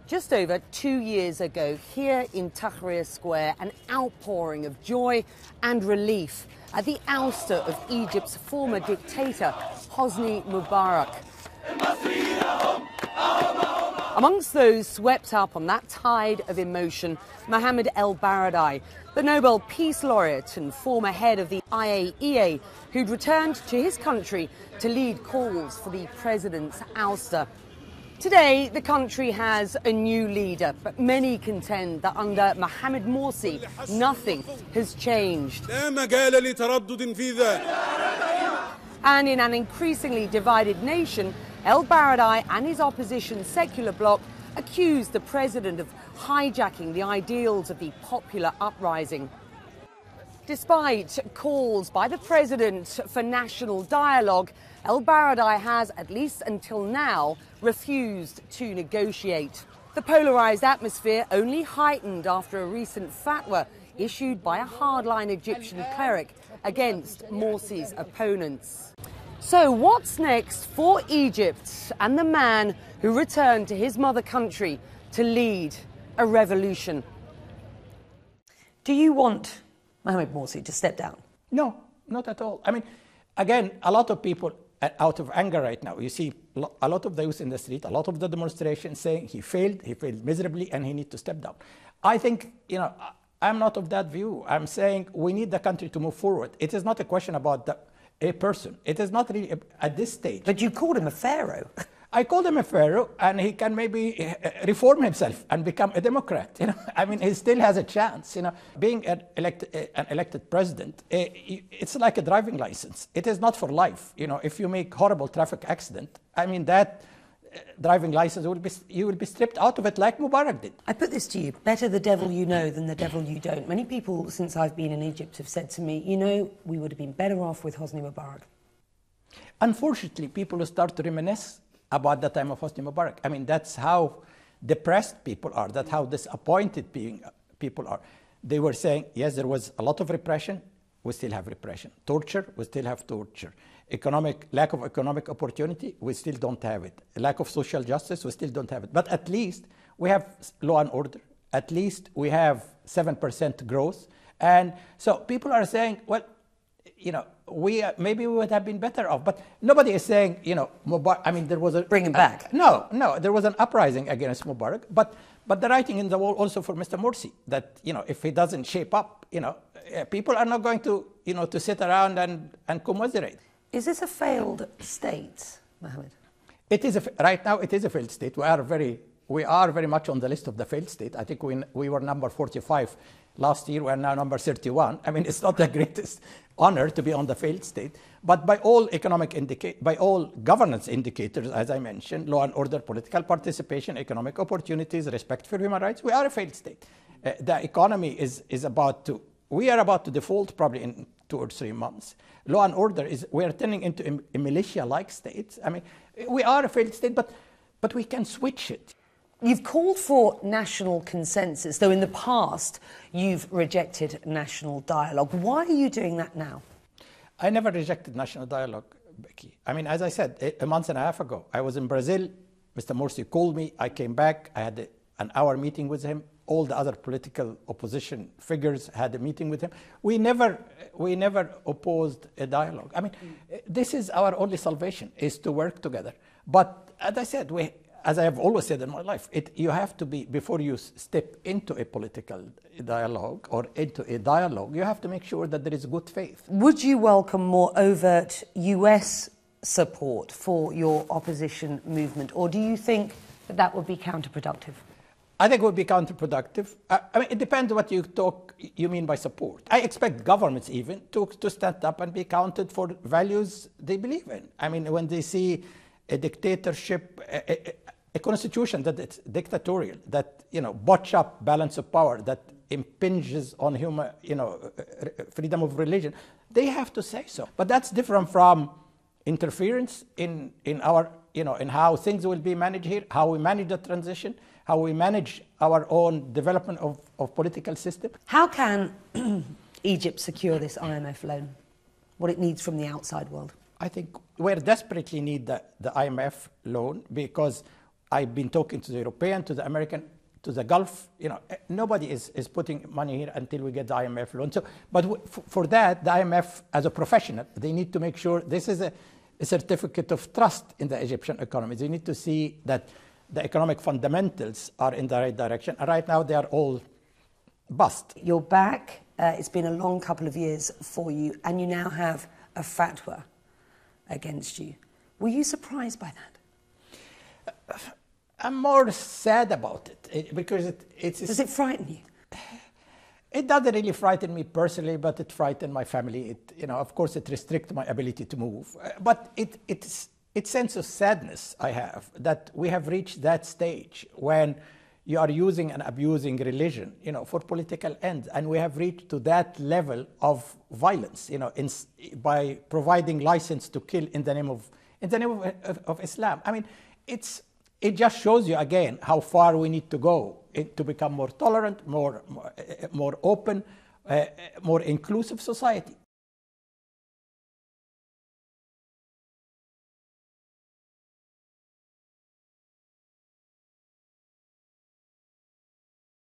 Just over 2 years ago, here in Tahrir Square, an outpouring of joy and relief at the ouster of Egypt's former dictator, Hosni Mubarak. Amongst those swept up on that tide of emotion, Mohammed el-Baradei, the Nobel Peace Laureate and former head of the IAEA, who'd returned to his country to lead calls for the president's ouster. Today, the country has a new leader, but many contend that under Mohamed Morsi, nothing has changed. And in an increasingly divided nation, el-Baradei and his opposition secular bloc accused the president of hijacking the ideals of the popular uprising. Despite calls by the president for national dialogue, el-Baradei has, at least until now, refused to negotiate. The polarised atmosphere only heightened after a recent fatwa issued by a hardline Egyptian cleric against Morsi's opponents. So what's next for Egypt and the man who returned to his mother country to lead a revolution? Do you want Mohamed Morsi to step down? No, not at all. I mean, again, a lot of people out of anger right now. You see a lot of those in the street, a lot of the demonstrations saying he failed miserably, and he needs to step down. I think, I'm not of that view. I'm saying we need the country to move forward. It is not a question about a person. It is not really at this stage. But you called him a pharaoh. I called him a pharaoh, and he can maybe reform himself and become a Democrat. I mean, he still has a chance. Being an elected president, it's like a driving license. It is not for life. If you make horrible traffic accident, I mean that driving license you will be stripped out of it, like Mubarak did. I put this to you: better the devil you know than the devil you don't. Many people since I've been in Egypt have said to me, we would have been better off with Hosni Mubarak. Unfortunately, people start to reminisce about the time of Hosni Mubarak. I mean, that's how depressed people are. That's how disappointed people are. They were saying, yes, there was a lot of repression. We still have repression. Torture, we still have torture. Lack of economic opportunity, we still don't have it. Lack of social justice, we still don't have it. But at least we have law and order. At least we have 7% growth. And so people are saying, well, maybe we would have been better off. But nobody is saying, Mubarak, I mean, there was a... Bring him back. No, there was an uprising against Mubarak. But the writing in the wall also for Mr. Morsi, that, if he doesn't shape up, people are not going to, to sit around and commiserate. Is this a failed state, Mohammed? It is right now, it is a failed state. We are very much on the list of the failed state. I think we were number 45 last year. We are now number 31. I mean, it's not the greatest honor to be on the failed state. But by all by all governance indicators, as I mentioned, law and order, political participation, economic opportunities, respect for human rights, we are a failed state. The economy we are about to default probably in 2 or 3 months. Law and order we are turning into a militia-like state. I mean, we are a failed state, but we can switch it. You've called for national consensus, though in the past you've rejected national dialogue. Why are you doing that now? I never rejected national dialogue, Becky. I mean, as I said, a month and a half ago, I was in Brazil. Mr. Morsi called me. I came back. I had an hour meeting with him. All the other political opposition figures had a meeting with him. We never opposed a dialogue. I mean, this is our only salvation, is to work together. But as I said, as I have always said in my life, you have to be, before you step into a political dialogue or into a dialogue, you have to make sure that there is good faith. Would you welcome more overt US support for your opposition movement, or do you think that would be counterproductive? I think it would be counterproductive. I mean, it depends what you mean by support. I expect governments even to stand up and be counted for values they believe in. I mean, when they see a dictatorship, a constitution that it's dictatorial, that botch up balance of power, that impinges on human, freedom of religion, they have to say so. But that's different from interference in our, in how things will be managed here, how we manage the transition, how we manage our own development of political system. How can Egypt secure this IMF loan? What it needs from the outside world? I think we desperately need the IMF loan, because I've been talking to the European, to the American, to the Gulf. You know, nobody is putting money here until we get the IMF loan. So, but for that, the IMF, as a professional, they need to make sure this is a certificate of trust in the Egyptian economy. They need to see that the economic fundamentals are in the right direction. And right now, they are all bust. You're back. It's been a long couple of years for you, and you now have a fatwa against you. Were you surprised by that? I'm more sad about it because it's... Does it frighten you? It doesn't really frighten me personally, but it frightened my family. Of course, it restricts my ability to move. But it's sense of sadness I have that we have reached that stage when you are using and abusing religion, for political ends, and we have reached to that level of violence, by providing license to kill in the name of Islam. I mean, it just shows you again how far we need to go to become more tolerant, more open, more inclusive society.